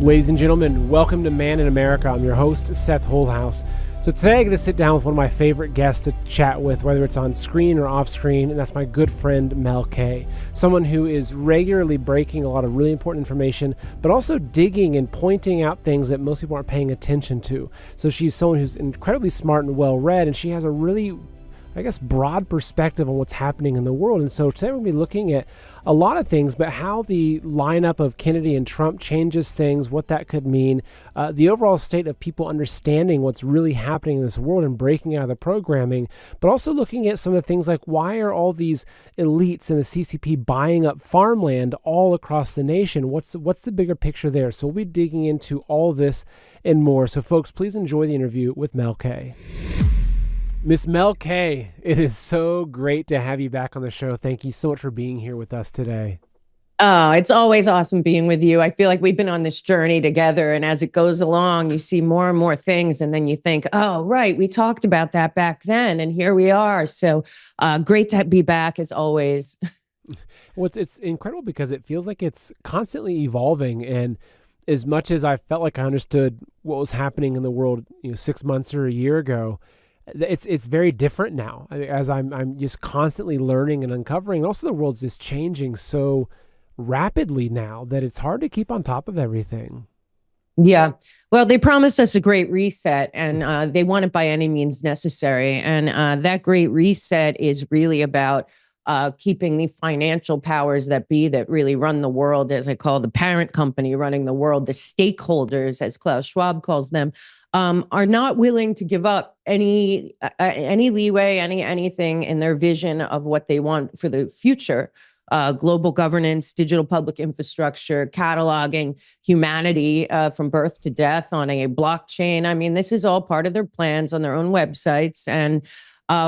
Ladies and gentlemen, welcome to Man in America. I'm your host, Seth Holthouse. So today I'm going to sit down with one of my favorite guests to chat with, whether it's on screen or off screen, and that's my good friend, Mel K. Someone who is regularly breaking a lot of really important information, but also digging and pointing out things that most people aren't paying attention to. So she's someone who's incredibly smart and well-read, and she has a really broad perspective on what's happening in the world. And so today we're going to be looking at a lot of things, but how the lineup of Kennedy and Trump changes things, what that could mean, the overall state of people understanding what's really happening in this world and breaking out of the programming, but also looking at some of the things like why are all these elites and the CCP buying up farmland all across the nation? What's the bigger picture there? So we'll be digging into all this and more. So folks, please enjoy the interview with Mel K. Miss Mel K, it is so great to have you back on the show. Thank you so much for being here with us today. Oh, it's always awesome being with you. I feel like we've been on this journey together, and as it goes along, you see more and more things, and then you think, oh, right, we talked about that back then, and here we are. So great to be back as always. Well, it's incredible because it feels like it's constantly evolving, and as much as I felt like I understood what was happening in the world, 6 months or a year ago, it's very different now. As I'm just constantly learning and uncovering. Also, the world's just changing so rapidly now that it's hard to keep on top of everything. Yeah. Well, they promised us a great reset, and they want it by any means necessary. And that great reset is really about keeping the financial powers that be that really run the world, as I call the parent company running the world, the stakeholders, as Klaus Schwab calls them, are not willing to give up any leeway, anything in their vision of what they want for the future. Global governance, digital public infrastructure, cataloging humanity from birth to death on a blockchain. I mean, this is all part of their plans on their own websites. And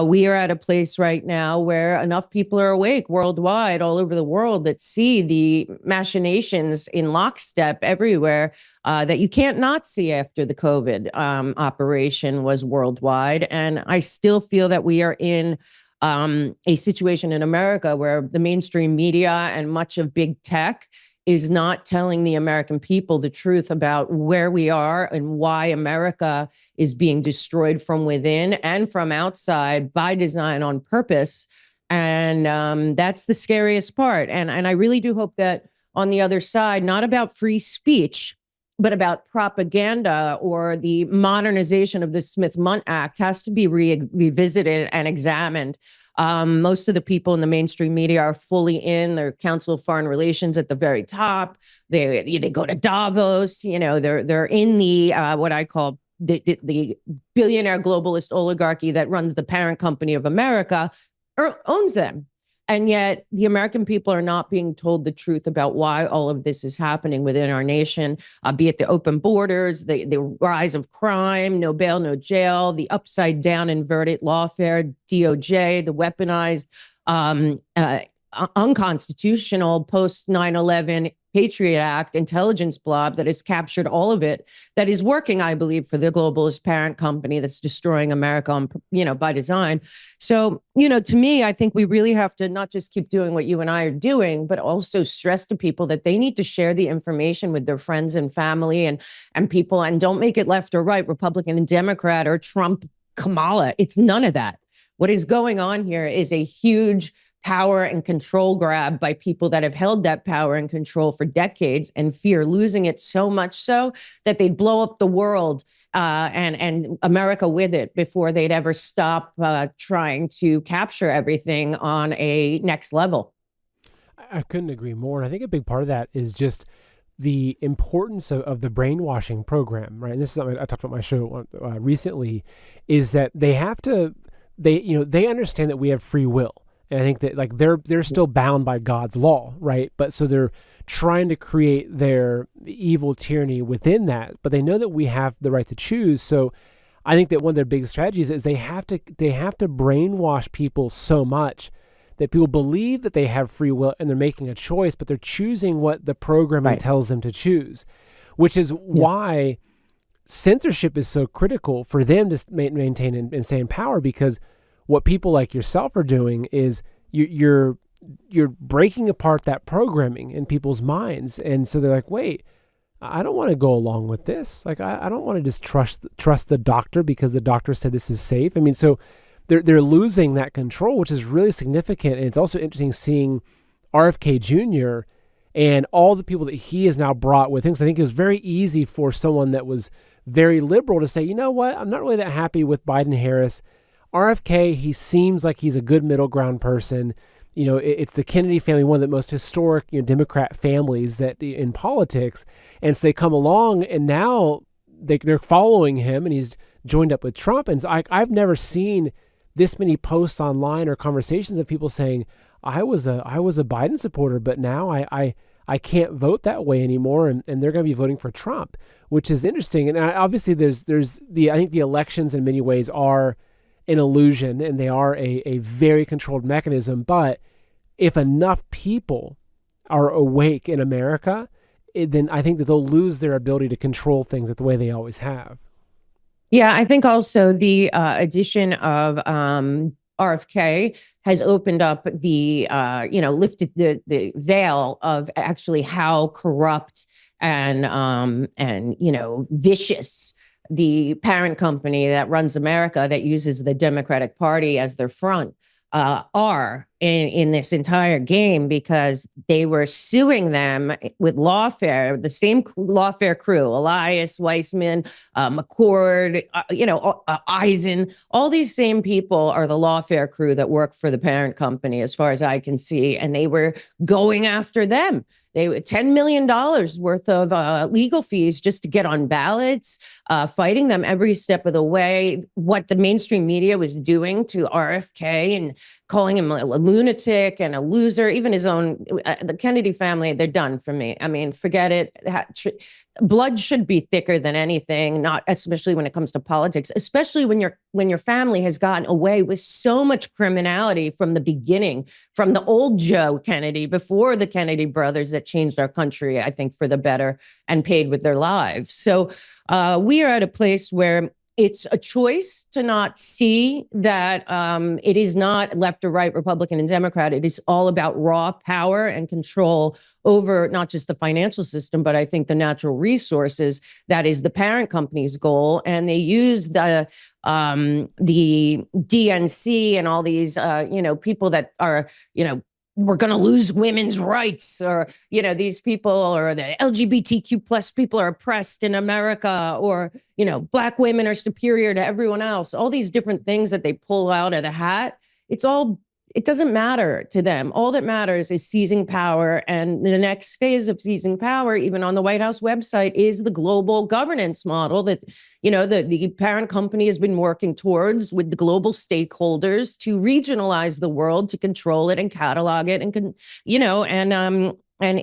we are at a place right now where enough people are awake worldwide, all over the world, that see the machinations in lockstep everywhere that you can't not see after the COVID operation was worldwide. And I still feel that we are in a situation in America where the mainstream media and much of big tech is not telling the American people the truth about where we are and why America is being destroyed from within and from outside by design on purpose. And that's the scariest part. And I really do hope that on the other side, not about free speech, but about propaganda or the modernization of the Smith-Mundt Act has to be revisited and examined. Most of the people in the mainstream media are fully in. Their Council of Foreign Relations at the very top. They go to Davos. They're in the what I call the billionaire globalist oligarchy that runs the parent company of America, owns them. And yet the American people are not being told the truth about why all of this is happening within our nation, be it the open borders, the rise of crime, no bail, no jail, the upside down inverted lawfare, DOJ, the weaponized, unconstitutional post 9/11 Patriot Act intelligence blob that has captured all of it, that is working, I believe, for the globalist parent company that's destroying America, by design. So, to me, I think we really have to not just keep doing what you and I are doing, but also stress to people that they need to share the information with their friends and family and people, and don't make it left or right, Republican and Democrat or Trump, Kamala. It's none of that. What is going on here is a huge power and control grab by people that have held that power and control for decades and fear losing it so much so that they'd blow up the world and America with it before they'd ever stop trying to capture everything on a next level. I couldn't agree more. And I think a big part of that is just the importance of the brainwashing program, right? And this is something I talked about on my show recently, is that they understand that we have free will. And I think that they're still bound by God's law, right? But so they're trying to create their evil tyranny within that, but they know that we have the right to choose. So I think that one of their big strategies is they have to brainwash people so much that people believe that they have free will and they're making a choice, but they're choosing what the programming tells them to choose, which is why censorship is so critical for them to maintain and stay in power, because what people like yourself are doing is you're breaking apart that programming in people's minds. And so they're like, wait, I don't want to go along with this. Like, I don't want to just trust the doctor because the doctor said this is safe. I mean, so they're losing that control, which is really significant. And it's also interesting seeing RFK Jr. and all the people that he has now brought with him. So I think it was very easy for someone that was very liberal to say, you know what, I'm not really that happy with Biden Harris. RFK, he seems like he's a good middle ground person. You know, it's the Kennedy family, one of the most historic, Democrat families that in politics. And so they come along and now they're following him and he's joined up with Trump. And so I've never seen this many posts online or conversations of people saying, I was a Biden supporter, but now I can't vote that way anymore. And they're going to be voting for Trump, which is interesting. And obviously I think the elections in many ways are an illusion and they are a very controlled mechanism. But if enough people are awake in America, then I think that they'll lose their ability to control things the way they always have. Yeah, I think also the addition of RFK has opened up the, lifted the veil of actually how corrupt and vicious the parent company that runs America, that uses the Democratic Party as their front, are in this entire game, because they were suing them with lawfare, the same lawfare crew, Elias, Weissman, McCord, Eisen, all these same people are the lawfare crew that work for the parent company, as far as I can see. And they were going after them. They were $10 million worth of legal fees just to get on ballots, fighting them every step of the way. What the mainstream media was doing to RFK and calling him a lunatic and a loser, even his own, the Kennedy family, they're done for me. I mean, forget it. Blood should be thicker than anything, not especially when it comes to politics, especially when your family has gotten away with so much criminality from the beginning, from the old Joe Kennedy, before the Kennedy brothers that changed our country, I think, for the better and paid with their lives. So we are at a place where it's a choice to not see that it is not left or right, Republican and Democrat. It is all about raw power and control over not just the financial system, but I think the natural resources. That is the parent company's goal. And they use the DNC and all these, people that are, we're going to lose women's rights, or, these people, or the LGBTQ plus people are oppressed in America, or, Black women are superior to everyone else. All these different things that they pull out of the hat. It doesn't matter to them. All that matters is seizing power. And the next phase of seizing power, even on the White House website, is the global governance model that, the parent company has been working towards with the global stakeholders to regionalize the world, to control it and catalog it, and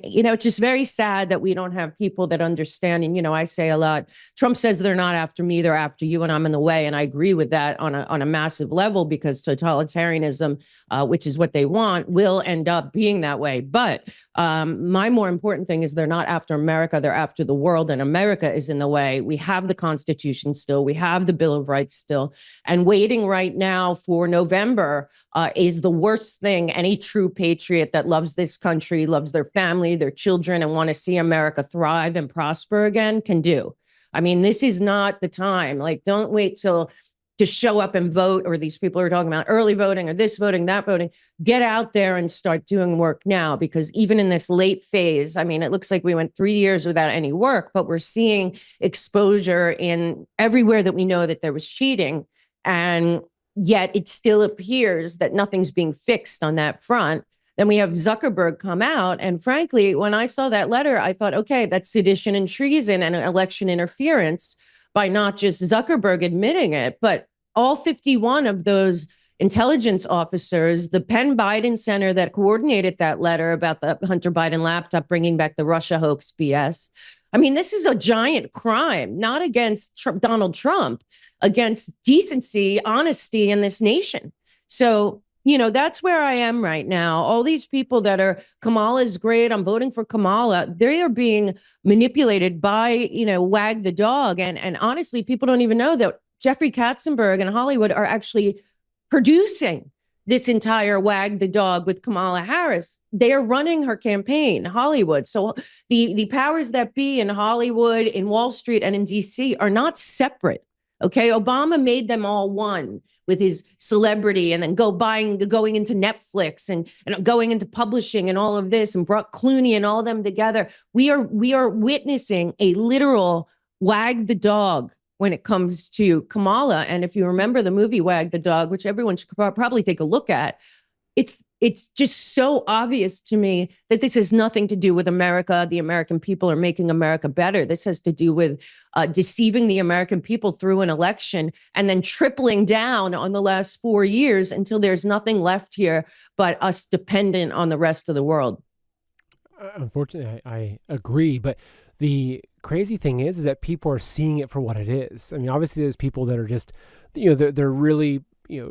it's just very sad that we don't have people that understand. And, I say a lot, Trump says they're not after me, they're after you, and I'm in the way. And I agree with that on a massive level, because totalitarianism, which is what they want, will end up being that way. But my more important thing is they're not after America, they're after the world, and America is in the way. We have the Constitution still, we have the Bill of Rights still, and waiting right now for November is the worst thing any true patriot that loves this country, loves their family, their children, and want to see America thrive and prosper again can do. I mean, this is not the time. Like, don't wait till to show up and vote, or these people are talking about early voting or this voting, that voting. Get out there and start doing work now, because even in this late phase, I mean, it looks like we went 3 years without any work, but we're seeing exposure in everywhere that we know that there was cheating. And yet it still appears that nothing's being fixed on that front. Then we have Zuckerberg come out. And frankly, when I saw that letter, I thought, okay, that's sedition and treason and election interference, by not just Zuckerberg admitting it, but all 51 of those intelligence officers, the Penn Biden Center that coordinated that letter about the Hunter Biden laptop bringing back the Russia hoax BS. I mean, this is a giant crime, not against Donald Trump, against decency, honesty in this nation. So, that's where I am right now. All these people that are, Kamala is great, I'm voting for Kamala, they are being manipulated by, Wag the dog. And honestly, people don't even know that Jeffrey Katzenberg and Hollywood are actually producing this entire wag the dog with Kamala Harris. They are running her campaign, Hollywood. So the powers that be in Hollywood, in Wall Street, and in DC are not separate. Okay, Obama made them all one with his celebrity, and then going into Netflix and going into publishing and all of this, and brought Clooney and all of them together. We are witnessing a literal wag the dog when it comes to Kamala. And if you remember the movie Wag the Dog, which everyone should probably take a look at, it's just so obvious to me that this has nothing to do with America. The American people are making America better. This has to do with deceiving the American people through an election and then tripling down on the last 4 years until there's nothing left here but us dependent on the rest of the world. Unfortunately, I agree. But the crazy thing is that people are seeing it for what it is. I mean, obviously there's people that are just, they're really,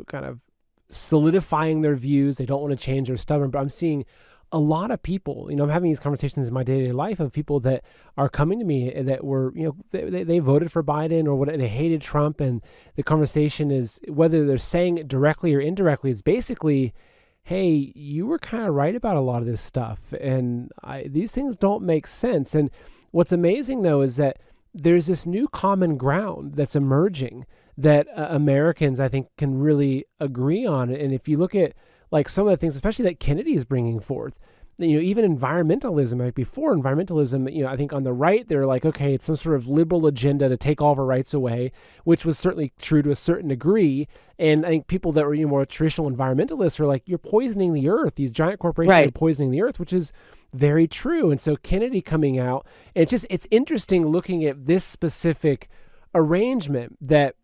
kind of solidifying their views. They don't want to change. They're stubborn. But I'm seeing a lot of people, I'm having these conversations in my day-to-day life of people that are coming to me that were, they voted for Biden or whatever. They hated Trump. And the conversation is, whether they're saying it directly or indirectly, it's basically, hey, you were kind of right about a lot of this stuff. And these things don't make sense. And what's amazing, though, is that there's this new common ground that's emerging that Americans, I think, can really agree on. And if you look at like some of the things, especially that Kennedy is bringing forth, even environmentalism, like before environmentalism, I think on the right, they're like, okay, it's some sort of liberal agenda to take all of our rights away, which was certainly true to a certain degree. And I think people that were more traditional environmentalists are like, you're poisoning the earth. These giant corporations are poisoning the earth, which is very true. And so Kennedy coming out, and it's interesting looking at this specific arrangement that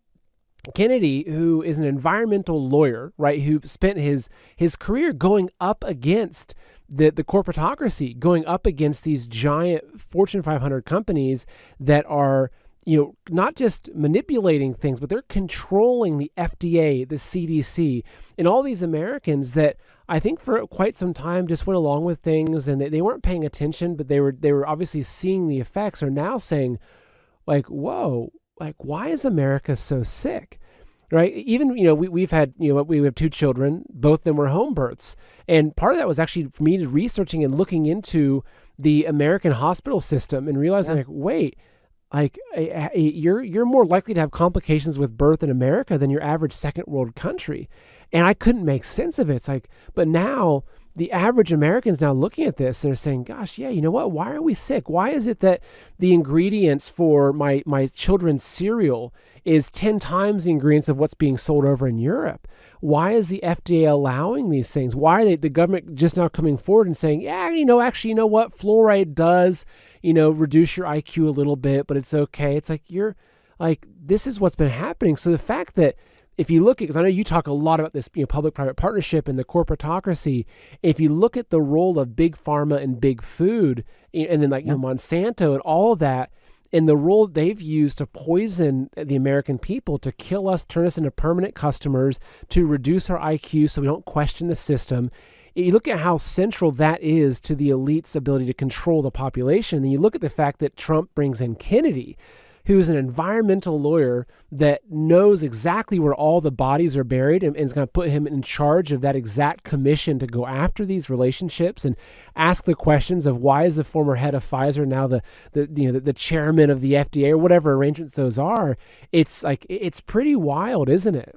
Kennedy, who is an environmental lawyer, right, who spent his career going up against the corporatocracy, going up against these giant Fortune 500 companies that are, not just manipulating things, but they're controlling the FDA, the CDC, and all these Americans that I think for quite some time just went along with things and they weren't paying attention, but they were obviously seeing the effects, are now saying, like, whoa, like, why is America so sick? Right? Even, we've had, we have 2 children, both of them were home births. And part of that was actually for me researching and looking into the American hospital system and realizing, like, wait, like you're more likely to have complications with birth in America than your average second world country. And I couldn't make sense of it. It's like, but now the average American's now looking at this and they're saying, gosh, yeah, you know what? Why are we sick? Why is it that the ingredients for my children's cereal is 10 times the ingredients of what's being sold over in Europe? Why is the FDA allowing these things? Why are the government just now coming forward and saying, yeah, actually, you know what? Fluoride does, reduce your IQ a little bit, but it's okay. It's like, this is what's been happening. So the fact that, if you look at, because I know you talk a lot about this, public-private partnership and the corporatocracy. If you look at the role of big pharma and big food, and then Monsanto and all of that, and the role they've used to poison the American people, to kill us, turn us into permanent customers, to reduce our IQ so we don't question the system. You look at how central that is to the elite's ability to control the population. Then you look at the fact that Trump brings in Kennedy, who's an environmental lawyer that knows exactly where all the bodies are buried and is going to put him in charge of that exact commission to go after these relationships and ask the questions of why is the former head of Pfizer now the chairman of the FDA or whatever arrangements those are. It's like, it's pretty wild, isn't it?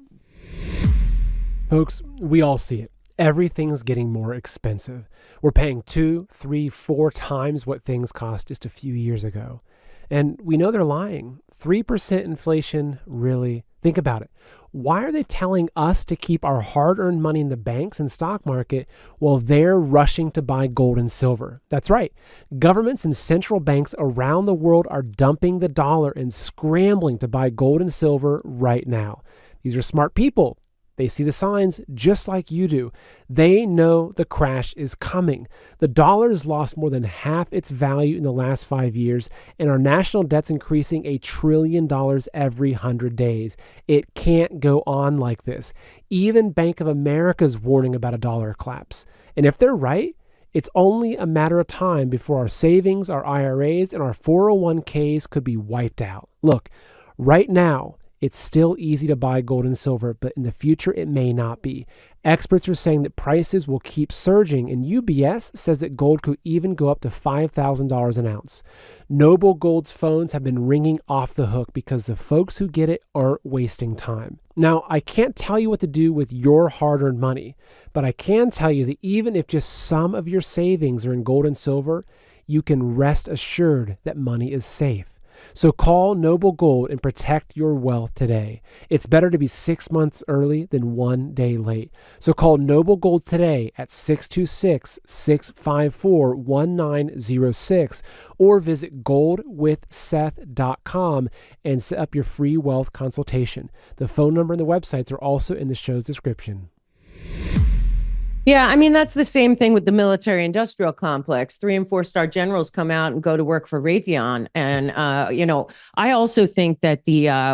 Folks, we all see it. Everything's getting more expensive. We're paying 2, 3, 4 times what things cost just a few years ago. And we know they're lying. 3% inflation, really? Think about it. Why are they telling us to keep our hard-earned money in the banks and stock market while they're rushing to buy gold and silver? That's right. Governments and central banks around the world are dumping the dollar and scrambling to buy gold and silver right now. These are smart people. They see the signs just like you do. They know the crash is coming. The dollar has lost more than half its value in the last 5 years, and our national debt's increasing $1 trillion every 100 days. It can't go on like this. Even Bank of America's warning about a dollar collapse. And if they're right, it's only a matter of time before our savings, our IRAs, and our 401ks could be wiped out. Look, right now, It's still easy to buy gold and silver, but in the future it may not be. Experts are saying that prices will keep surging, and UBS says that gold could even go up to $5,000 an ounce. Noble Gold's phones have been ringing off the hook because the folks who get it aren't wasting time. Now, I can't tell you what to do with your hard-earned money, but I can tell you that even if just some of your savings are in gold and silver, you can rest assured that money is safe. So call Noble Gold and protect your wealth today. It's better to be 6 months early than 1 day late. So call Noble Gold today at 626-654-1906 or visit goldwithseth.com and set up your free wealth consultation. The phone number and the websites are also in the show's description. Yeah, I mean, that's the same thing with the military industrial complex. 3 and 4-star generals come out and go to work for Raytheon. And, I also think that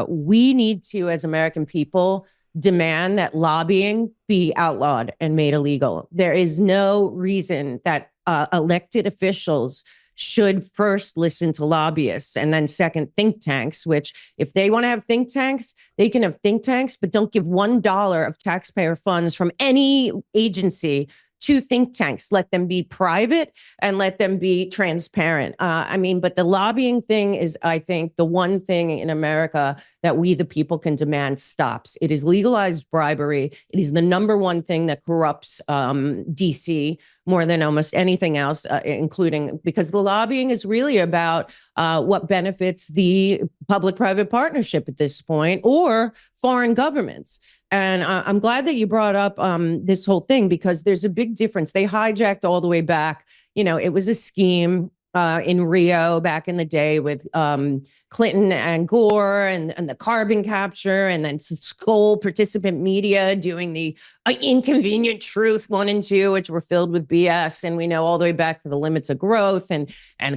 we need to, as American people, demand that lobbying be outlawed and made illegal. There is no reason that elected officials should first listen to lobbyists and then second think tanks, which if they want to have think tanks, they can have think tanks, but don't give $1 of taxpayer funds from any agency to think tanks. Let them be private and let them be transparent. But the lobbying thing is, I think, the one thing in America that we, the people, can demand stops. It is legalized bribery. It is the number one thing that corrupts DC more than almost anything else, including because the lobbying is really about what benefits the public-private partnership at this point or foreign governments. And I'm glad that you brought up this whole thing because there's a big difference. They hijacked all the way back. It was a scheme in Rio back in the day with Clinton and Gore and the carbon capture, and then Skoll participant media doing the Inconvenient Truth 1 and 2, which were filled with BS. And we know all the way back to the Limits of Growth and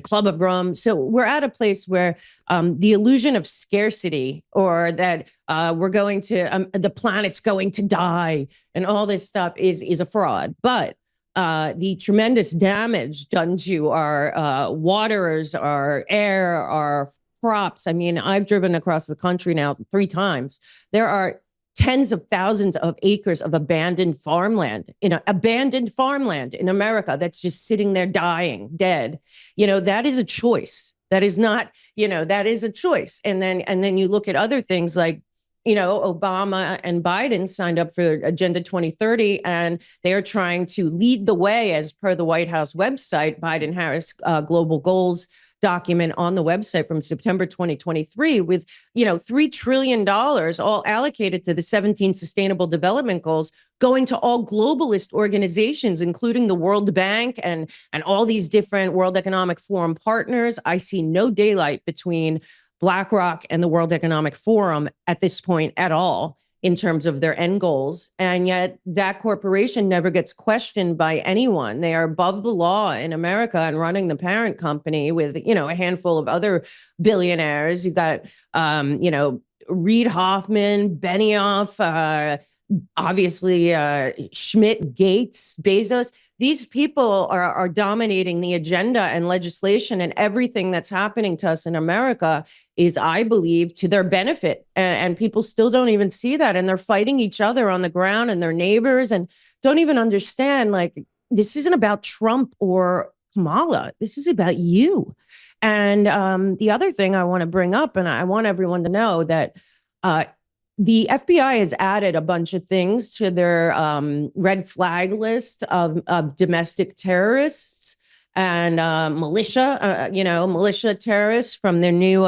Club of Rome. So we're at a place where the illusion of scarcity or that we're going to, the planet's going to die and all this stuff is a fraud. But the tremendous damage done to our waters, our air, our crops. I mean, I've driven across the country now 3 times. There are tens of thousands of acres of abandoned farmland in America that's just sitting there dying, dead. That is a choice. That is not, that is a choice. And then you look at other things like, Obama and Biden signed up for Agenda 2030, and they are trying to lead the way, as per the White House website, Biden-Harris Global Goals document on the website from September 2023 with, $3 trillion all allocated to the 17 Sustainable Development Goals going to all globalist organizations, including the World Bank and all these different World Economic Forum partners. I see no daylight between BlackRock and the World Economic Forum at this point at all in terms of their end goals. And yet that corporation never gets questioned by anyone. They are above the law in America and running the parent company with, a handful of other billionaires. You got, Reid Hoffman, Benioff, obviously Schmidt, Gates, Bezos. These people are dominating the agenda and legislation, and everything that's happening to us in America is, I believe, to their benefit. And people still don't even see that. And they're fighting each other on the ground and their neighbors and don't even understand, like, this isn't about Trump or Kamala. This is about you. And the other thing I want to bring up, and I want everyone to know that the FBI has added a bunch of things to their red flag list of domestic terrorists and militia terrorists from their new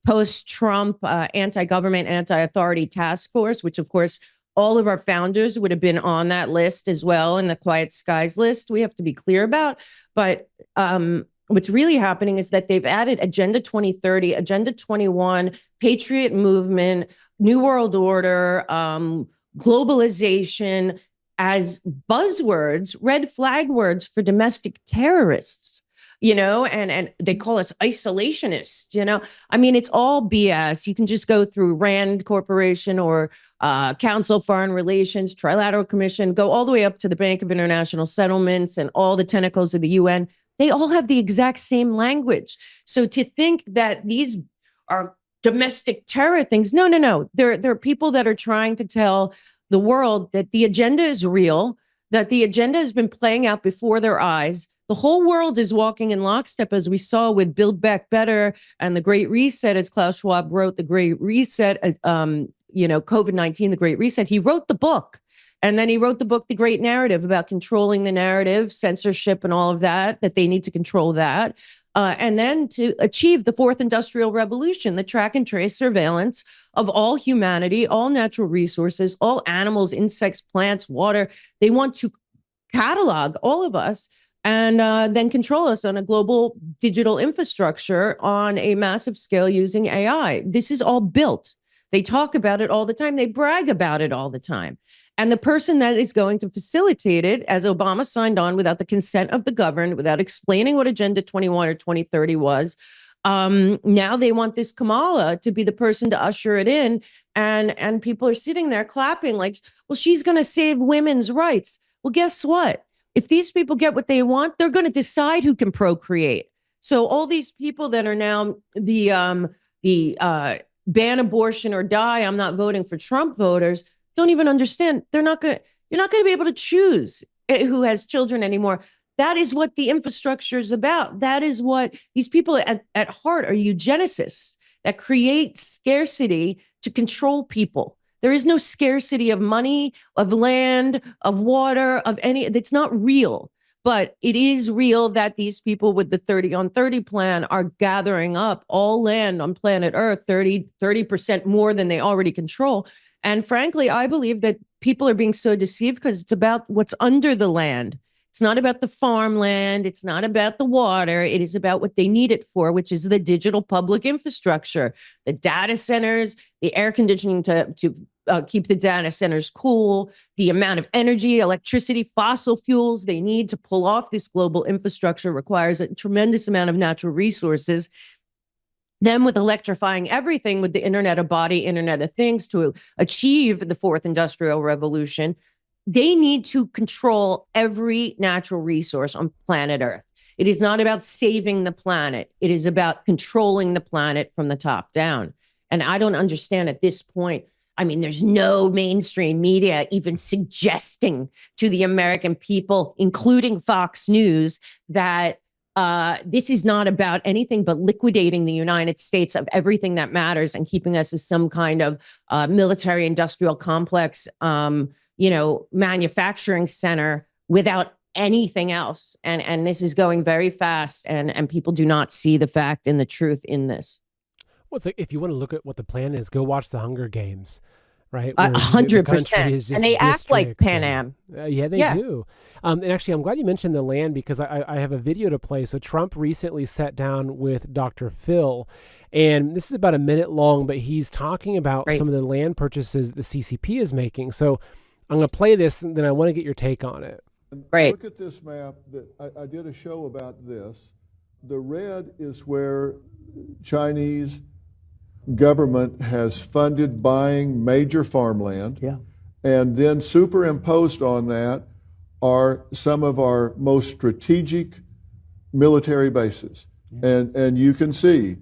post-Trump anti-government, anti-authority task force, which, of course, all of our founders would have been on that list as well, in the Quiet Skies list, we have to be clear about. But what's really happening is that they've added Agenda 2030, Agenda 21, Patriot Movement, New World Order, globalization as buzzwords, red flag words for domestic terrorists, and they call us isolationists, it's all BS. You can just go through Rand Corporation or Council of Foreign Relations, Trilateral Commission, go all the way up to the Bank of International Settlements and all the tentacles of the UN. They all have the exact same language. So to think that these are domestic terror things. No, no, no. There are people that are trying to tell the world that the agenda is real, that the agenda has been playing out before their eyes. The whole world is walking in lockstep, as we saw with Build Back Better and the Great Reset, as Klaus Schwab wrote the Great Reset, COVID-19, the Great Reset. He wrote the book. And then he wrote the book, The Great Narrative, about controlling the narrative, censorship, and all of that they need to control that. And then to achieve the fourth industrial revolution, the track and trace surveillance of all humanity, all natural resources, all animals, insects, plants, water. They want to catalog all of us and then control us on a global digital infrastructure on a massive scale using AI. This is all built. They talk about it all the time. They brag about it all the time. And the person that is going to facilitate it, as Obama signed on without the consent of the governed, without explaining what Agenda 21 or 2030 was, now they want this Kamala to be the person to usher it in. And people are sitting there clapping like, well, she's going to save women's rights. Well, guess what? If these people get what they want, they're going to decide who can procreate. So all these people that are now the ban abortion or die, I'm not voting for Trump voters, don't even understand. You're not going to be able to choose who has children anymore. That is what the infrastructure is about. That is what these people at heart are eugenicists that create scarcity to control people. There is no scarcity of money, of land, of water, of any. It's not real. But it is real that these people with the 30 on 30 plan are gathering up all land on planet Earth, 30% more than they already control. And frankly, I believe that people are being so deceived because it's about what's under the land. It's not about the farmland. It's not about the water. It is about what they need it for, which is the digital public infrastructure, the data centers, the air conditioning to keep the data centers cool, the amount of energy, electricity, fossil fuels they need to pull off this global infrastructure requires a tremendous amount of natural resources. Then with electrifying everything with the Internet of Body, Internet of Things to achieve the fourth industrial revolution, they need to control every natural resource on planet Earth. It is not about saving the planet. It is about controlling the planet from the top down. And I don't understand at this point. I mean, there's no mainstream media even suggesting to the American people, including Fox News, that this is not about anything but liquidating the United States of everything that matters and keeping us as some kind of military industrial complex, manufacturing center without anything else. And this is going very fast, and people do not see the fact and the truth in this. Well, it's like, if you want to look at what the plan is, go watch the Hunger Games, right? 100%. And they act like Pan Am. Yeah, they do. And actually, I'm glad you mentioned the land because I have a video to play. So Trump recently sat down with Dr. Phil, and this is about a minute long, but he's talking about some of the land purchases the CCP is making. So I'm going to play this, and then I want to get your take on it. Right. Look at this map. That I did a show about this. The red is where Chinese government has funded buying major farmland. Yeah. And then superimposed on that are some of our most strategic military bases. Yeah. And you can see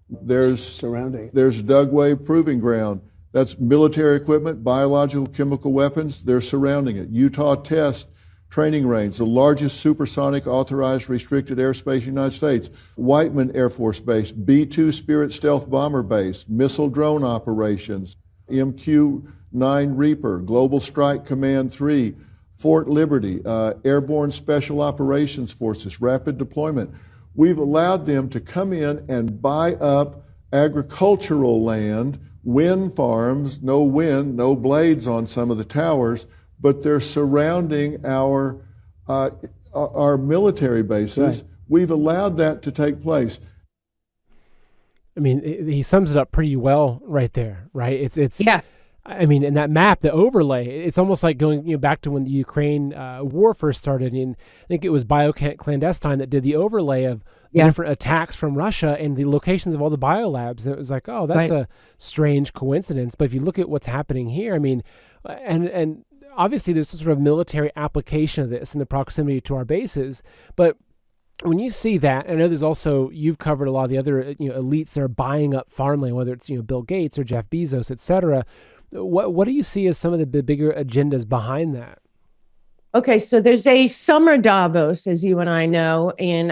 there's Dugway Proving Ground. That's military equipment, biological, chemical weapons. They're surrounding it. Utah Test Training Range, the largest supersonic authorized restricted airspace in the United States. Whiteman Air Force Base, B-2 Spirit Stealth Bomber Base, missile drone operations, MQ-9 Reaper, Global Strike Command 3, Fort Liberty, Airborne Special Operations Forces, Rapid Deployment. We've allowed them to come in and buy up agricultural land, wind farms, no wind, no blades on some of the towers, but they're surrounding our military bases. Right. We've allowed that to take place. I mean, he sums it up pretty well right there, right? It's yeah. I mean, in that map, the overlay, it's almost like going back to when the Ukraine war first started. And I think it was Bioclandestine that did the overlay of the different attacks from Russia and the locations of all the biolabs. And it was like, oh, that's a strange coincidence. But if you look at what's happening here, I mean, and obviously there's a sort of military application of this in the proximity to our bases, but When you see that, I know there's also, you've covered a lot of the other elites that are buying up farmland, whether it's Bill Gates or Jeff Bezos, et cetera. What do you see as some of the bigger agendas behind that? Okay, so there's a summer Davos, as you and I know, in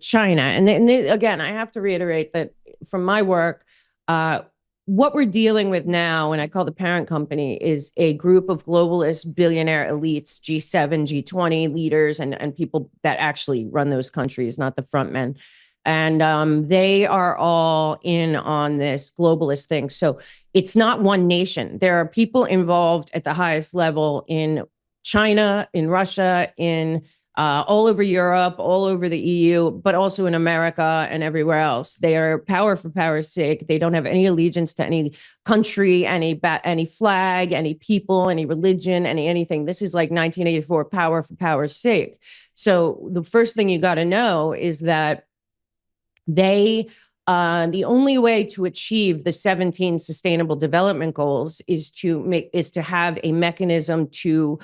China. Again, I have to reiterate that from my work, what we're dealing with now, and I call the parent company, is a group of globalist billionaire elites, G7, G20 leaders, and people that actually run those countries, not the front men. And they are all in on this globalist thing. So it's not one nation. There are people involved at the highest level in China, in Russia, in all over Europe, all over the EU, but also in America and everywhere else. They are power for power's sake. They don't have any allegiance to any country, any flag, any people, any religion, anything. This is like 1984, power for power's sake. So the first thing you got to know is that the only way to achieve the 17 Sustainable Development Goals is to have a mechanism to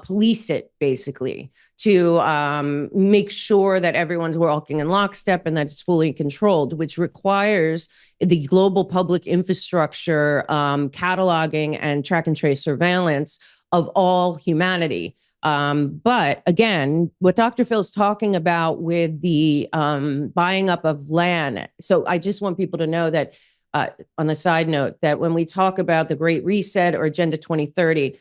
police it, basically, to make sure that everyone's walking in lockstep and that it's fully controlled, which requires the global public infrastructure cataloging and track and trace surveillance of all humanity. But again, what Dr. Phil's talking about with the buying up of land. So I just want people to know that on the side note, that when we talk about the Great Reset or Agenda 2030,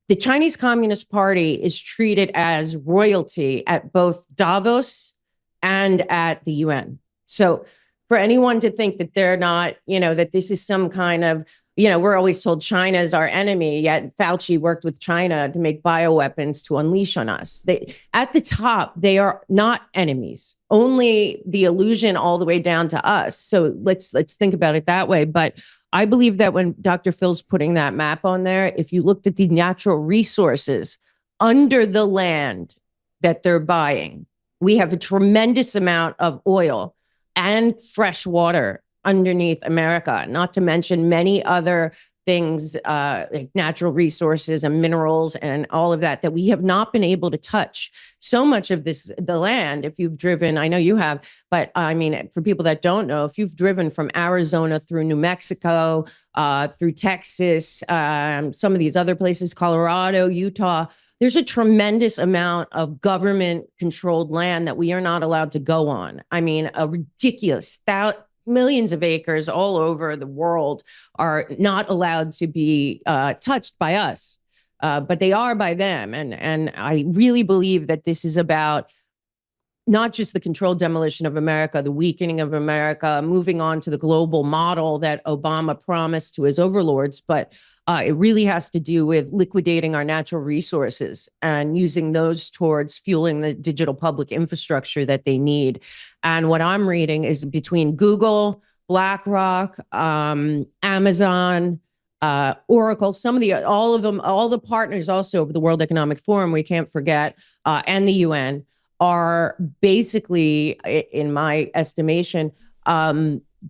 the Chinese Communist Party is treated as royalty at both Davos and at the UN. So for anyone to think that they're not, that this is some kind of, we're always told China is our enemy, yet Fauci worked with China to make bioweapons to unleash on us. At the top, they are not enemies, only the illusion all the way down to us. So let's think about it that way. But I believe that when Dr. Phil's putting that map on there, if you looked at the natural resources under the land that they're buying, we have a tremendous amount of oil and fresh water underneath America, not to mention many other things like natural resources and minerals and all of that we have not been able to touch. So much of the land, if you've driven, I know you have, but I mean, for people that don't know, if you've driven from Arizona through New Mexico, through Texas, some of these other places, Colorado, Utah, there's a tremendous amount of government-controlled land that we are not allowed to go on. I mean, a ridiculous millions of acres all over the world are not allowed to be touched by us, but they are by them. And I really believe that this is about not just the controlled demolition of America, the weakening of America, moving on to the global model that Obama promised to his overlords, but it really has to do with liquidating our natural resources and using those towards fueling the digital public infrastructure that they need. And what I'm reading is between Google, BlackRock, Amazon, Oracle, all of them, all the partners also of the World Economic Forum, we can't forget, and the UN are basically, in my estimation,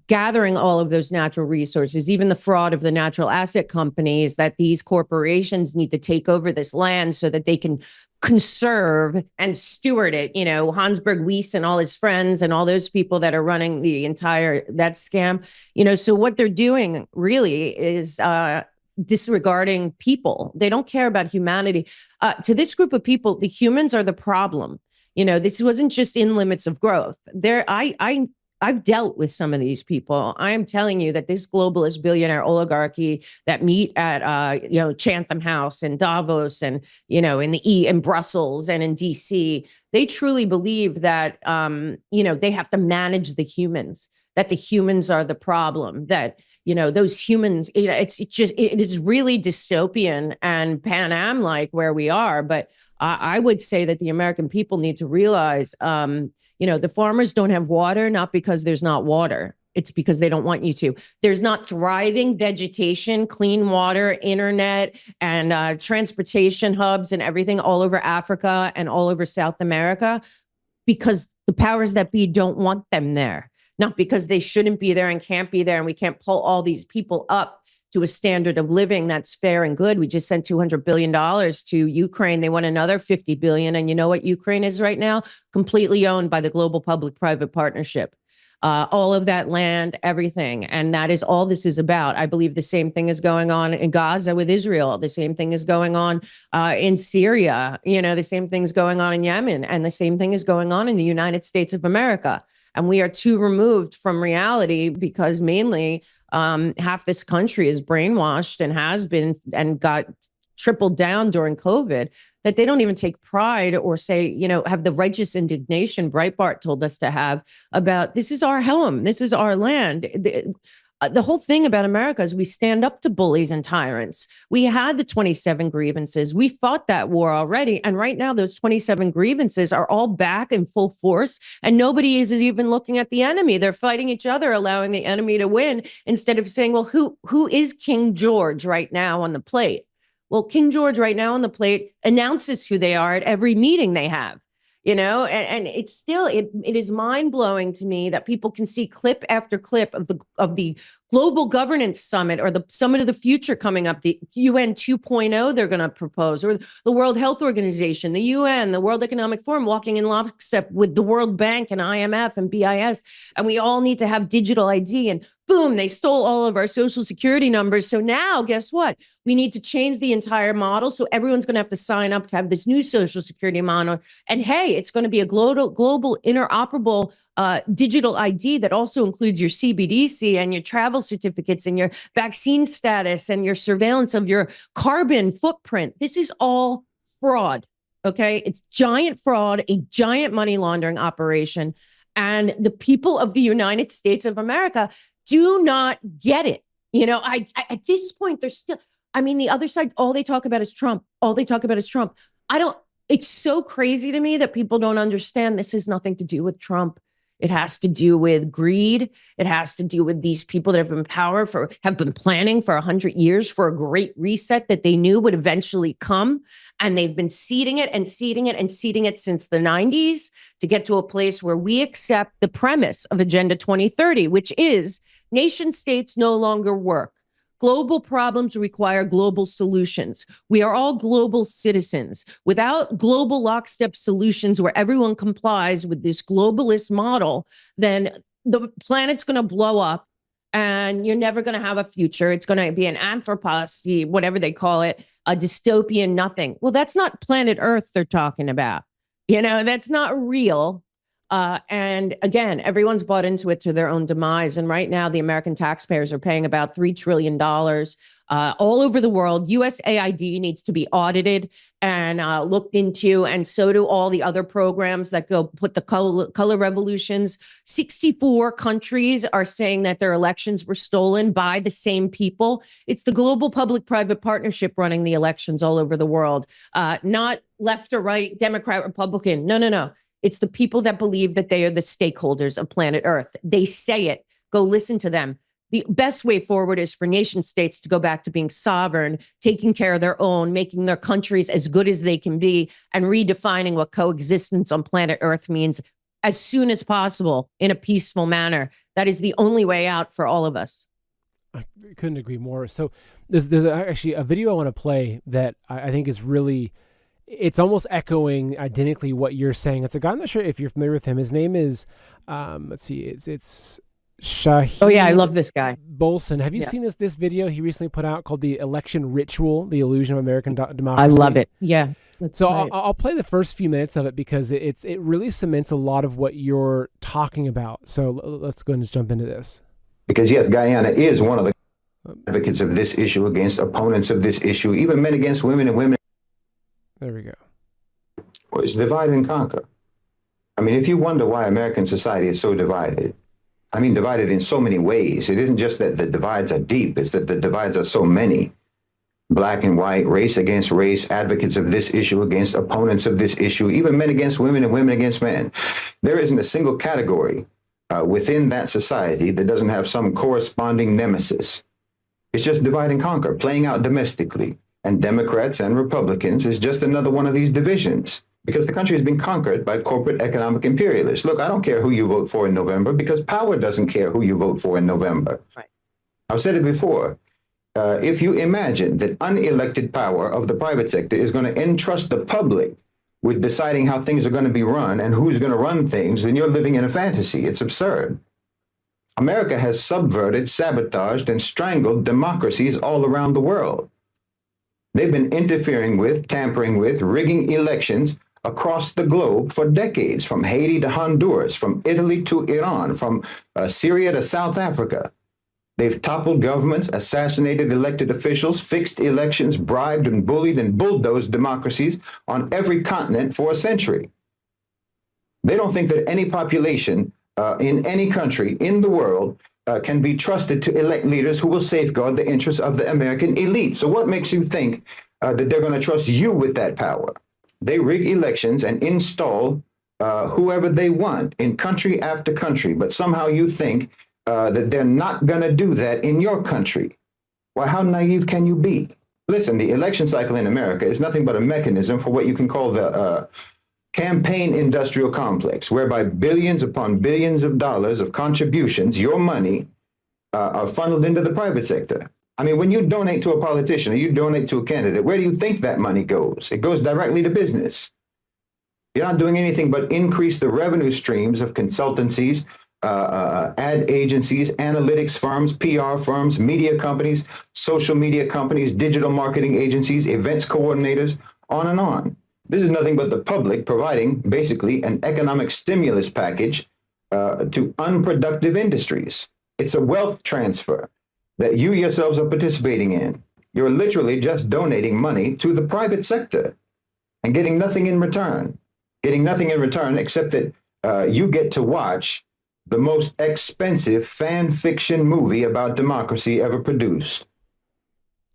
gathering all of those natural resources, even the fraud of the natural asset companies, that these corporations need to take over this land so that they can conserve and steward it. Hansberg Weiss and all his friends and all those people that are running that scam. So what they're doing really is disregarding people. They don't care about humanity. To this group of people, the humans are the problem. This wasn't just in limits of growth. I've dealt with some of these people. I am telling you that this globalist billionaire oligarchy that meet at Chatham House and Davos and in Brussels and in DC, they truly believe that they have to manage the humans, that the humans are the problem, that those humans, it is really dystopian and Pan Am like where we are. But I would say that the American people need to realize the farmers don't have water, not because there's not water. It's because they don't want you to. There's not thriving vegetation, clean water, internet, and transportation hubs and everything all over Africa and all over South America because the powers that be don't want them there. Not because they shouldn't be there and can't be there and we can't pull all these people up to a standard of living that's fair and good. We just sent $200 billion to Ukraine. They want another 50 billion. And you know what Ukraine is right now? Completely owned by the global public-private partnership. All of that land, everything. And that is all this is about. I believe the same thing is going on in Gaza with Israel. The same thing is going on in Syria. You know, the same thing's going on in Yemen. And the same thing is going on in the United States of America. And we are too removed from reality because mainly half this country is brainwashed and has been and got tripled down during COVID, that they don't even take pride or say, you know, have the righteous indignation Breitbart told us to have about this is our home, this is our land. The whole thing about America is we stand up to bullies and tyrants. We had the 27 grievances. We fought that war already. And right now, those 27 grievances are all back in full force. And nobody is even looking at the enemy. They're fighting each other, allowing the enemy to win instead of saying, well, who is King George right now on the plate? Well, King George right now on the plate announces who they are at every meeting they have. You know, and it's still it is mind blowing to me that people can see clip after clip of the Global Governance Summit or the Summit of the Future coming up, the UN 2.0 they're going to propose, or the World Health Organization, the UN, the World Economic Forum, walking in lockstep with the World Bank and IMF and BIS, and we all need to have digital ID. And boom, they stole all of our social security numbers. So now, guess what? We need to change the entire model. So everyone's going to have to sign up to have this new social security model. And hey, it's going to be a global interoperable digital ID that also includes your CBDC and your travel certificates and your vaccine status and your surveillance of your carbon footprint. This is all fraud. Okay. It's giant fraud, a giant money laundering operation. And the people of the United States of America do not get it. You know, at this point, they're still, I mean, the other side, all they talk about is Trump. All they talk about is Trump. It's so crazy to me that people don't understand this has nothing to do with Trump. It has to do with greed. It has to do with these people that have been in power have been planning for 100 years for a great reset that they knew would eventually come. And they've been seeding it and seeding it and seeding it since the 90s to get to a place where we accept the premise of Agenda 2030, which is nation states no longer work. Global problems require global solutions. We are all global citizens. Without global lockstep solutions where everyone complies with this globalist model, then the planet's going to blow up and you're never going to have a future. It's going to be an anthropocene, whatever they call it, a dystopian nothing. Well, that's not planet Earth they're talking about. You know, that's not real. And again, everyone's bought into it to their own demise. And right now, the American taxpayers are paying about $3 trillion all over the world. USAID needs to be audited and looked into. And so do all the other programs that go put the color revolutions. 64 countries are saying that their elections were stolen by the same people. It's the global public-private partnership running the elections all over the world, not left or right, Democrat, Republican. No. It's the people that believe that they are the stakeholders of planet Earth. They say it. Go listen to them. The best way forward is for nation states to go back to being sovereign, taking care of their own, making their countries as good as they can be, and redefining what coexistence on planet Earth means as soon as possible in a peaceful manner. That is the only way out for all of us. I couldn't agree more. So there's actually a video I want to play that I think is really... It's almost echoing identically what you're saying. It's a guy, I'm not sure if you're familiar with him. His name is, let's see, it's Shahid. Oh, yeah, I love this guy. Bolson. Have you seen this video he recently put out called The Election Ritual, The Illusion of American Democracy? I love it. Yeah. So I'll play the first few minutes of it because it really cements a lot of what you're talking about. So let's go and just jump into this. Because, yes, Guyana is one of the advocates of this issue against opponents of this issue, even men against women and women. There we go. Well, it's divide and conquer. I mean, if you wonder why American society is so divided, I mean, divided in so many ways. It isn't just that the divides are deep, it's that the divides are so many. Black and white, race against race, advocates of this issue against opponents of this issue, even men against women and women against men. There isn't a single category within that society that doesn't have some corresponding nemesis. It's just divide and conquer, playing out domestically. And Democrats and Republicans is just another one of these divisions because the country has been conquered by corporate economic imperialists. Look, I don't care who you vote for in November because power doesn't care who you vote for in November. Right. I've said it before. if you imagine that unelected power of the private sector is going to entrust the public with deciding how things are going to be run and who's going to run things, then you're living in a fantasy. It's absurd. America has subverted, sabotaged, and strangled democracies all around the world. They've been interfering with, tampering with, rigging elections across the globe for decades, from Haiti to Honduras, from Italy to Iran, from Syria to South Africa. They've toppled governments, assassinated elected officials, fixed elections, bribed and bullied and bulldozed democracies on every continent for a century. They don't think that any population in any country in the world can be trusted to elect leaders who will safeguard the interests of the American elite. So what makes you think that they're going to trust you with that power? They rig elections and install whoever they want in country after country, but somehow you think that they're not going to do that in your country. Well, how naive can you be? Listen, the election cycle in America is nothing but a mechanism for what you can call the campaign industrial complex, whereby billions upon billions of dollars of contributions, your money, are funneled into the private sector. I mean, when you donate to a politician or you donate to a candidate, where do you think that money goes? It goes directly to business. You're not doing anything but increase the revenue streams of consultancies, ad agencies, analytics firms, PR firms, media companies, social media companies, digital marketing agencies, events coordinators, on and on. This is nothing but the public providing basically an economic stimulus package to unproductive industries. It's a wealth transfer that you yourselves are participating in. You're literally just donating money to the private sector and getting nothing in return. Getting nothing in return except that you get to watch the most expensive fan fiction movie about democracy ever produced.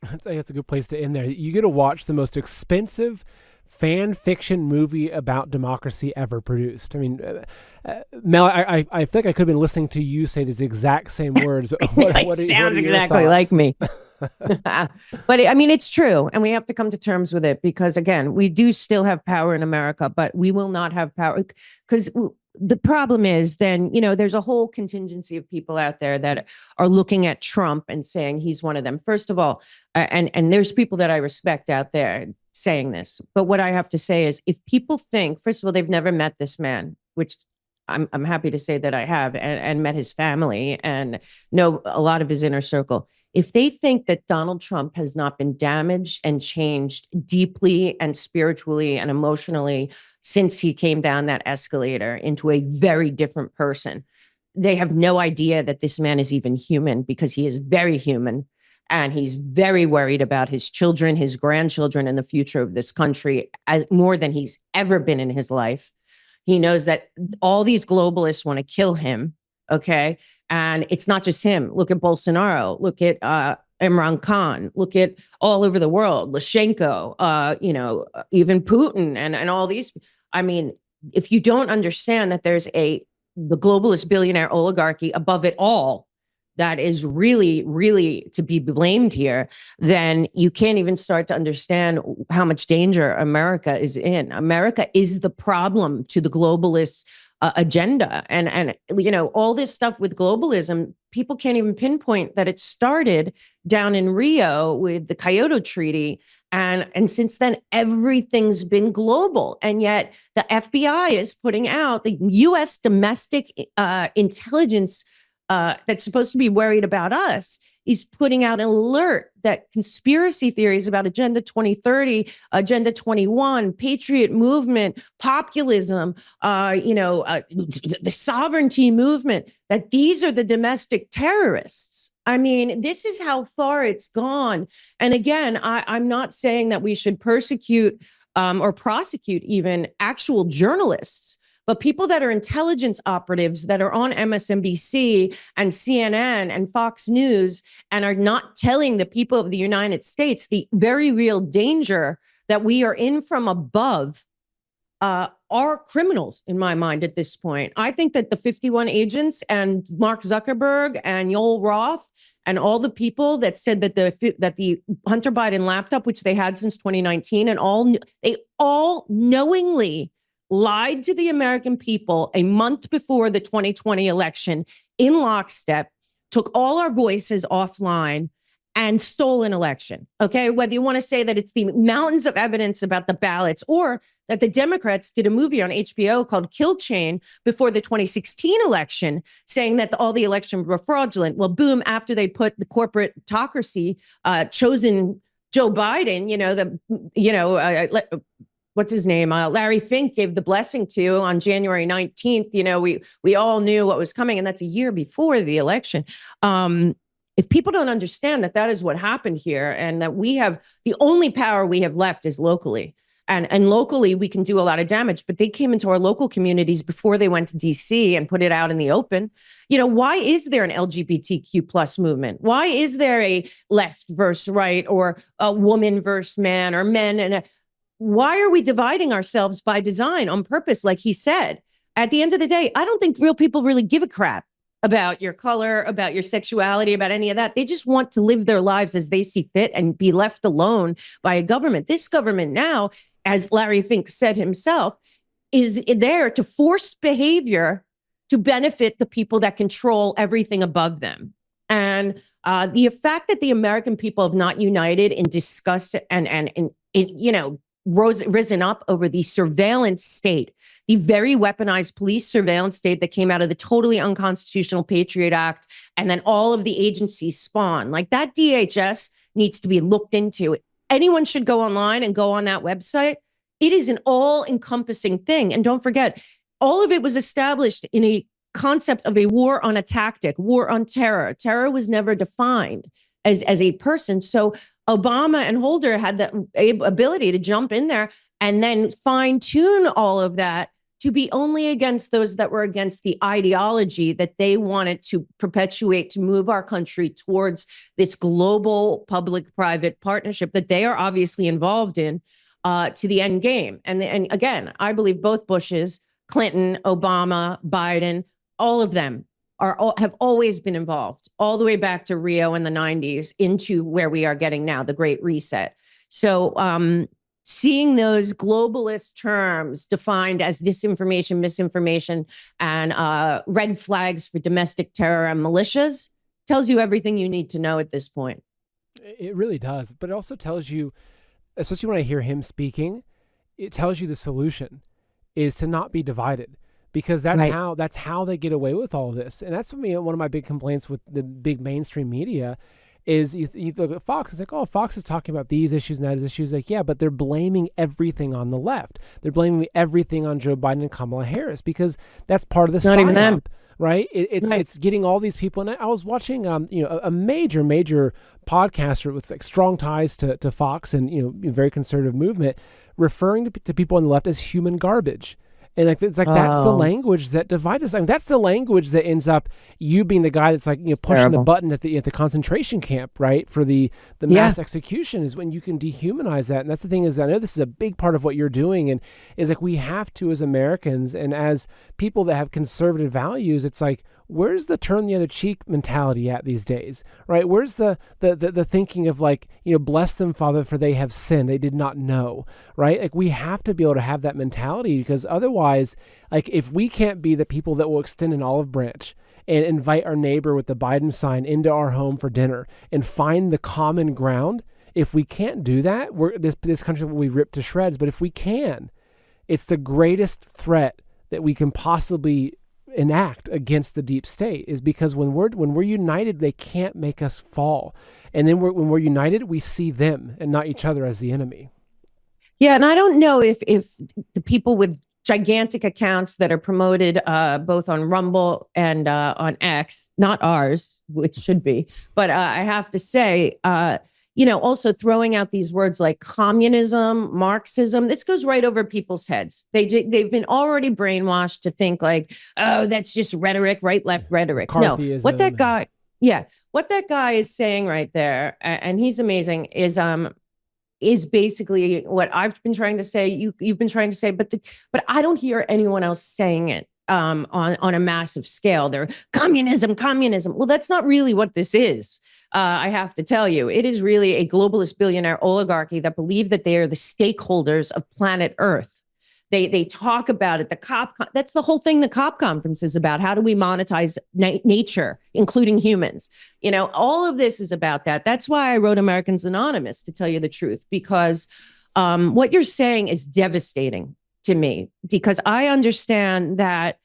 I think that's a good place to end there. You get to watch the most expensive fan fiction movie about democracy ever produced. I mean, Mel, I feel like I could have been listening to you say these exact same words, but what sounds are your exactly thoughts? like me. But I mean, it's true. And we have to come to terms with it because, again, we do still have power in America, but we will not have power because the problem is then, there's a whole contingency of people out there that are looking at Trump and saying he's one of them. First of all, and there's people that I respect out there saying this. But what I have to say is if people think, first of all, they've never met this man, which I'm happy to say that I have and met his family and know a lot of his inner circle. If they think that Donald Trump has not been damaged and changed deeply and spiritually and emotionally since he came down that escalator into a very different person, they have no idea that this man is even human because he is very human. And he's very worried about his children, his grandchildren, and the future of this country more than he's ever been in his life. He knows that all these globalists want to kill him. Okay. And it's not just him. Look at Bolsonaro. Look at Imran Khan. Look at all over the world, Lukashenko, even Putin and all these. I mean, if you don't understand that there's the globalist billionaire oligarchy above it all, that is really, really to be blamed here, then you can't even start to understand how much danger America is in. America is the problem to the globalist agenda. And all this stuff with globalism, people can't even pinpoint that it started down in Rio with the Kyoto Treaty. And since then, everything's been global. And yet the FBI is putting out the U.S. domestic intelligence that's supposed to be worried about us is putting out an alert that conspiracy theories about Agenda 2030, Agenda 21, Patriot movement, populism, the sovereignty movement, that these are the domestic terrorists. I mean, this is how far it's gone. And again, I'm not saying that we should persecute or prosecute even actual journalists. But people that are intelligence operatives that are on MSNBC and CNN and Fox News and are not telling the people of the United States the very real danger that we are in from above are criminals in my mind at this point. I think that the 51 agents and Mark Zuckerberg and Yoel Roth and all the people that said that the Hunter Biden laptop, which they had since 2019, and they all knowingly lied to the American people a month before the 2020 election in lockstep, took all our voices offline, and stole an election. Okay. Whether you want to say that it's the mountains of evidence about the ballots or that the Democrats did a movie on HBO called Kill Chain before the 2016 election, saying that all the elections were fraudulent. Well, boom, after they put the corporatocracy chosen Joe Biden, what's his name? Larry Fink gave the blessing to on January 19th. We all knew what was coming, and that's a year before the election. If people don't understand that is what happened here, and that we have the only power we have left is locally. And locally, we can do a lot of damage, but they came into our local communities before they went to DC and put it out in the open. Why is there an LGBTQ plus movement? Why is there a left versus right, or a woman versus man, or men? And why are we dividing ourselves by design on purpose? Like he said, at the end of the day, I don't think real people really give a crap about your color, about your sexuality, about any of that. They just want to live their lives as they see fit and be left alone by a government. This government now, as Larry Fink said himself, is there to force behavior to benefit the people that control everything above them. And the fact that the American people have not united in disgust and risen up over the surveillance state, the very weaponized police surveillance state that came out of the totally unconstitutional Patriot Act, and then all of the agencies spawn. Like that DHS needs to be looked into. Anyone should go online and go on that website. It is an all-encompassing thing. And don't forget, all of it was established in a concept of a war on a tactic, war on terror. Terror was never defined as a person. So Obama and Holder had the ability to jump in there and then fine-tune all of that to be only against those that were against the ideology that they wanted to perpetuate, to move our country towards this global public-private partnership that they are obviously involved in to the end game. And again, I believe both Bushes, Clinton, Obama, Biden, all of them have always been involved all the way back to Rio in the 90s into where we are getting now, the Great Reset. So seeing those globalist terms defined as disinformation, misinformation, and red flags for domestic terror and militias tells you everything you need to know at this point. It really does. But it also tells you, especially when I hear him speaking, it tells you the solution is to not be divided, because that's right. That's how they get away with all of this. And that's one of my big complaints with the big mainstream media is you look at Fox, it's like, oh, Fox is talking about these issues and that issues. Like, yeah, but they're blaming everything on the left. They're blaming everything on Joe Biden and Kamala Harris, because that's part of the not even them. Right? It's getting all these people. And I was watching, a major podcaster with like strong ties to Fox and, very conservative movement, referring to people on the left as human garbage. And that's the language that divides us. I mean, that's the language that ends up you being the guy that's pushing the button at the concentration camp, right? For the mass execution is when you can dehumanize that. And that's the thing is, I know this is a big part of what you're doing, and is like we have to, as Americans and as people that have conservative values, it's like, where's the turn the other cheek mentality at these days, right? Where's the thinking of bless them, Father, for they have sinned, they did not know, right? Like we have to be able to have that mentality, because otherwise, like if we can't be the people that will extend an olive branch and invite our neighbor with the Biden sign into our home for dinner and find the common ground, if we can't do that, this country will be ripped to shreds. But if we can, it's the greatest threat that we can possibly enact against the deep state, is because when we're united, they can't make us fall. And then when we're united, we see them and not each other as the enemy. Yeah. And I don't know if the people with gigantic accounts that are promoted both on Rumble and on X, not ours, which should be, but I have to say, also throwing out these words like communism, Marxism, this goes right over people's heads. They've been already brainwashed to think like, oh, that's just rhetoric, right, left rhetoric. No, what that guy is saying right there, and he's amazing, is basically what I've been trying to say. You've been trying to say, but I don't hear anyone else saying it on a massive scale. They're communism. Well, that's not really what this is. I have to tell you, it is really a globalist billionaire oligarchy that believe that they are the stakeholders of planet Earth. They talk about it. That's the whole thing the COP conference is about. How do we monetize nature, including humans? All of this is about that. That's why I wrote Americans Anonymous, to tell you the truth, because what you're saying is devastating to me, because I understand that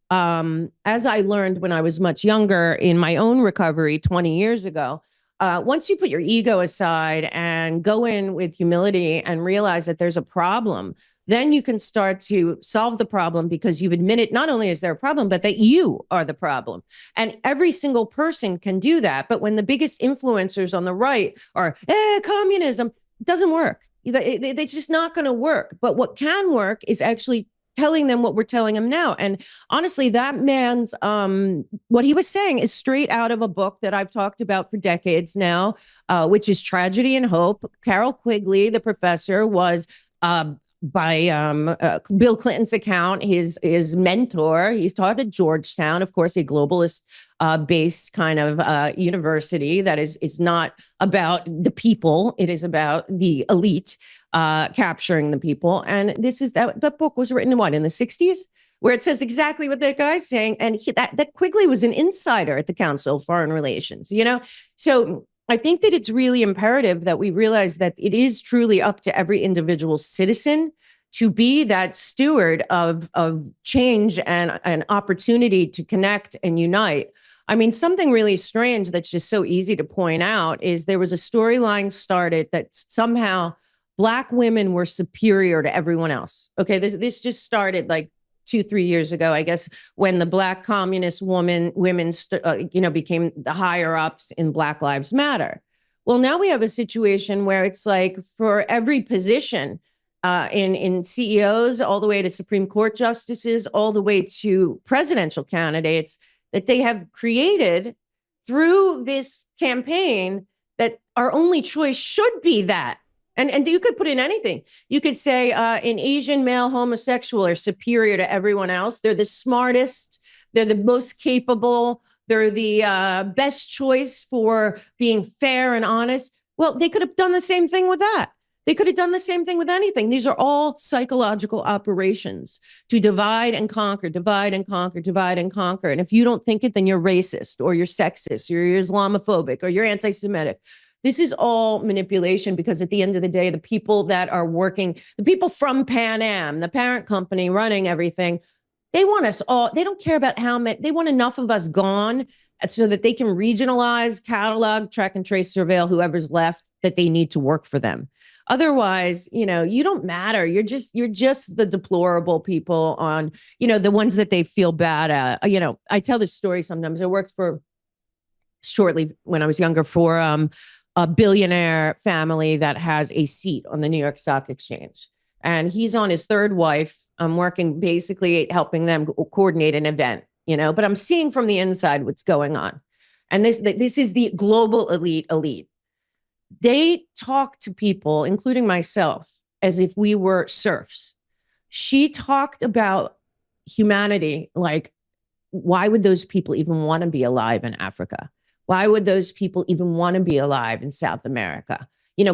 as I learned when I was much younger in my own recovery 20 years ago, once you put your ego aside and go in with humility and realize that there's a problem, then you can start to solve the problem, because you've admitted not only is there a problem, but that you are the problem. And every single person can do that. But when the biggest influencers on the right are, communism, it doesn't work. It's just not going to work. But what can work is actually telling them what we're telling them now. And honestly, that man's, what he was saying is straight out of a book that I've talked about for decades now, which is Tragedy and Hope. Carol Quigley, the professor, was by Bill Clinton's account, his mentor. He's taught at Georgetown, of course, a globalist based kind of university that is not about the people. It is about the elite capturing the people. And this is that book was written in the 60s, where it says exactly what that guy's saying. And that Quigley was an insider at the Council of Foreign Relations, So I think that it's really imperative that we realize that it is truly up to every individual citizen to be that steward of change and an opportunity to connect and unite. I mean, something really strange that's just so easy to point out is there was a storyline started that somehow Black women were superior to everyone else. Okay, this just started like 2-3 years ago, I guess, when the Black communist women became the higher ups in Black Lives Matter. Well, now we have a situation where it's like for every position in CEOs, all the way to Supreme Court justices, all the way to presidential candidates, that they have created through this campaign that our only choice should be that. And you could put in anything. You could say an Asian male homosexual are superior to everyone else. They're the smartest. They're the most capable. They're the best choice for being fair and honest. Well, they could have done the same thing with that. They could have done the same thing with anything. These are all psychological operations to divide and conquer, divide and conquer, divide and conquer. And if you don't think it, then you're racist or you're sexist, or you're Islamophobic, or you're anti-Semitic. This is all manipulation, because at the end of the day, the people that are working, the people from Pan Am, the parent company running everything, they want us all, they don't care about how many, they want enough of us gone so that they can regionalize, catalog, track and trace, surveil whoever's left that they need to work for them. Otherwise, you don't matter. You're just the deplorable people on, the ones that they feel bad at. I tell this story sometimes. I worked shortly when I was younger for a billionaire family that has a seat on the New York Stock Exchange. And he's on his third wife. I'm working basically helping them coordinate an event, but I'm seeing from the inside what's going on. And this is the global elite. They talk to people, including myself, as if we were serfs. She talked about humanity, like, why would those people even want to be alive in Africa? Why would those people even want to be alive in South America?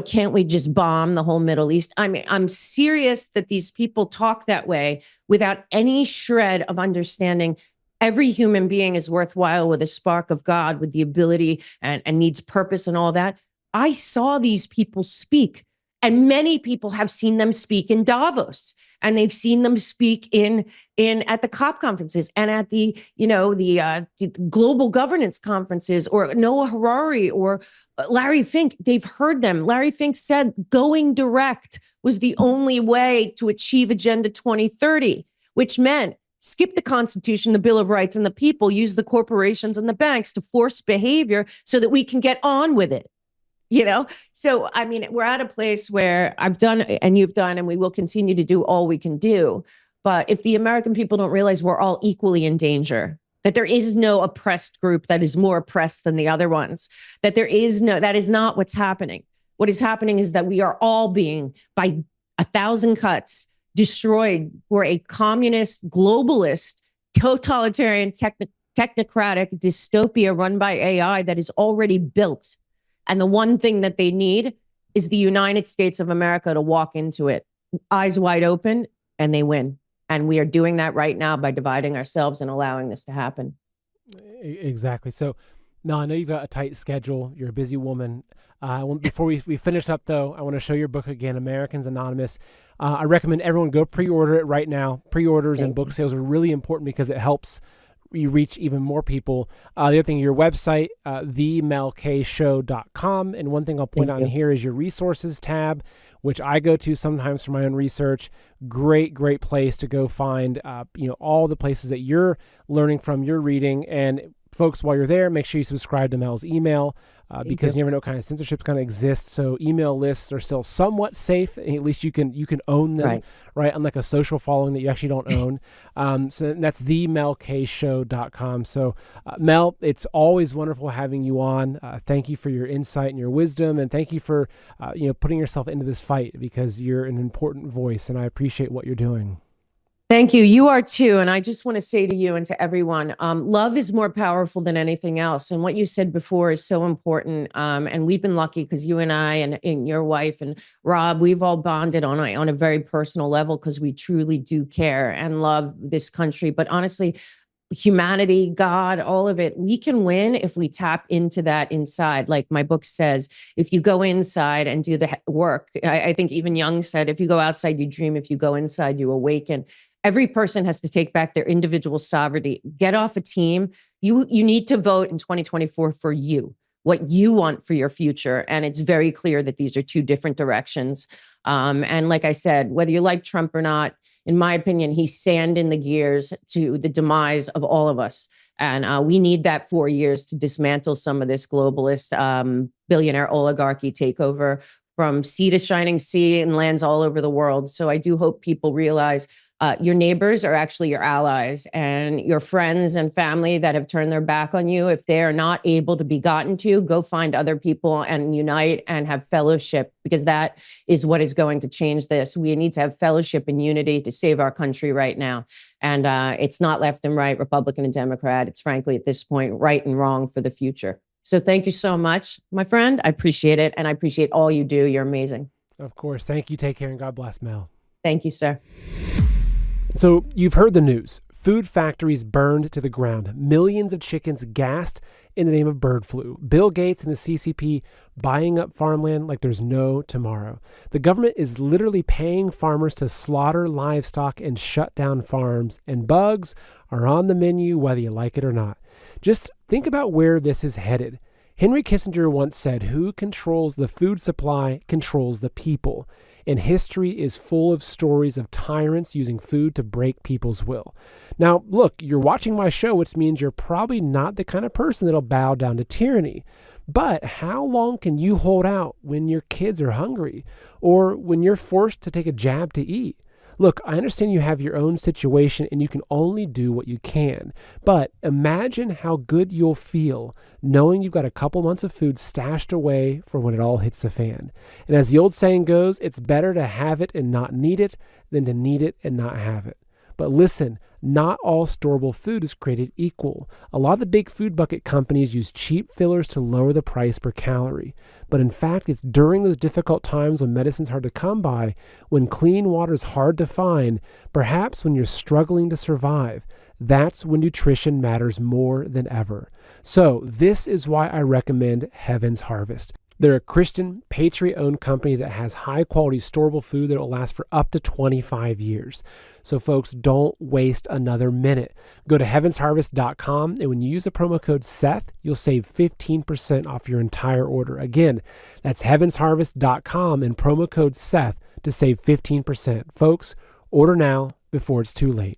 Can't we just bomb the whole Middle East? I mean, I'm serious that these people talk that way without any shred of understanding. Every human being is worthwhile with a spark of God, with the ability and needs purpose and all that. I saw these people speak, and many people have seen them speak in Davos, and they've seen them speak at the COP conferences and at the global governance conferences, or Noah Harari or Larry Fink. They've heard them. Larry Fink said going direct was the only way to achieve Agenda 2030, which meant skip the Constitution, the Bill of Rights, and the people, use the corporations and the banks to force behavior so that we can get on with it. So, I mean, we're at a place where I've done and you've done, and we will continue to do all we can do. But if the American people don't realize we're all equally in danger, that there is no oppressed group that is more oppressed than the other ones, that is not what's happening. What is happening is that we are all being, by 1,000 cuts, destroyed for a communist, globalist, totalitarian, technocratic dystopia run by AI that is already built. And the one thing that they need is the United States of America to walk into it, eyes wide open, and they win. And we are doing that right now by dividing ourselves and allowing this to happen. Exactly. So, Mel, I know you've got a tight schedule. You're a busy woman. Before we finish up, though, I want to show your book again, Americans Anonymous. I recommend everyone go pre-order it right now. Pre-orders and book sales are really important because it helps you reach even more people. The other thing, your website, themelkshow.com. And one thing I'll point out here is your resources tab, which I go to sometimes for my own research. Great place to go find, all the places that you're learning from, you're reading. And folks, while you're there, make sure you subscribe to Mel's email because you never know what kind of censorship's going to exist. So email lists are still somewhat safe. At least you can own them, right? Unlike a social following that you actually don't own. So that's themelkshow.com. So Mel, it's always wonderful having you on. Thank you for your insight and your wisdom, and thank you for putting yourself into this fight because you're an important voice, and I appreciate what you're doing. Thank you. You are too. And I just want to say to you and to everyone, love is more powerful than anything else. And what you said before is so important. And we've been lucky because you and I and your wife and Rob, we've all bonded on a very personal level because we truly do care and love this country. But honestly, humanity, God, all of it, we can win if we tap into that inside. Like my book says, if you go inside and do the work, I think even Jung said, if you go outside, you dream. If you go inside, you awaken. Every person has to take back their individual sovereignty, get off a team. You need to vote in 2024 for you, what you want for your future. And it's very clear that these are two different directions. And like I said, whether you like Trump or not, in my opinion, he's sand in the gears to the demise of all of us. And we need that 4 years to dismantle some of this globalist billionaire oligarchy takeover from sea to shining sea and lands all over the world. So I do hope people realize your neighbors are actually your allies, and your friends and family that have turned their back on you. If they are not able to be gotten to, go find other people and unite and have fellowship, because that is what is going to change this. We need to have fellowship and unity to save our country right now. And it's not left and right, Republican and Democrat. It's frankly, at this point, right and wrong for the future. So thank you so much, my friend. I appreciate it. And I appreciate all you do. You're amazing. Of course. Thank you. Take care, and God bless, Mel. Thank you, sir. So you've heard the news. Food factories burned to the ground. Millions of chickens gassed in the name of bird flu. Bill Gates and the CCP buying up farmland like there's no tomorrow. The government is literally paying farmers to slaughter livestock and shut down farms. And bugs are on the menu whether you like it or not. Just think about where this is headed. Henry Kissinger once said, "Who controls the food supply controls the people." And history is full of stories of tyrants using food to break people's will. Now, look, you're watching my show, which means you're probably not the kind of person that'll bow down to tyranny. But how long can you hold out when your kids are hungry or when you're forced to take a jab to eat? Look, I understand you have your own situation and you can only do what you can, but imagine how good you'll feel knowing you've got a couple months of food stashed away for when it all hits the fan. And as the old saying goes, it's better to have it and not need it than to need it and not have it. But listen, not all storable food is created equal. A lot of the big food bucket companies use cheap fillers to lower the price per calorie. But in fact, it's during those difficult times when medicine's hard to come by, when clean water is hard to find, perhaps when you're struggling to survive, that's when nutrition matters more than ever. So this is why I recommend Heaven's Harvest. They're a Christian, patriot-owned company that has high-quality, storable food that will last for up to 25 years. So folks, don't waste another minute. Go to heavensharvest.com, and when you use the promo code Seth, you'll save 15% off your entire order. Again, that's heavensharvest.com and promo code Seth to save 15%. Folks, order now before it's too late.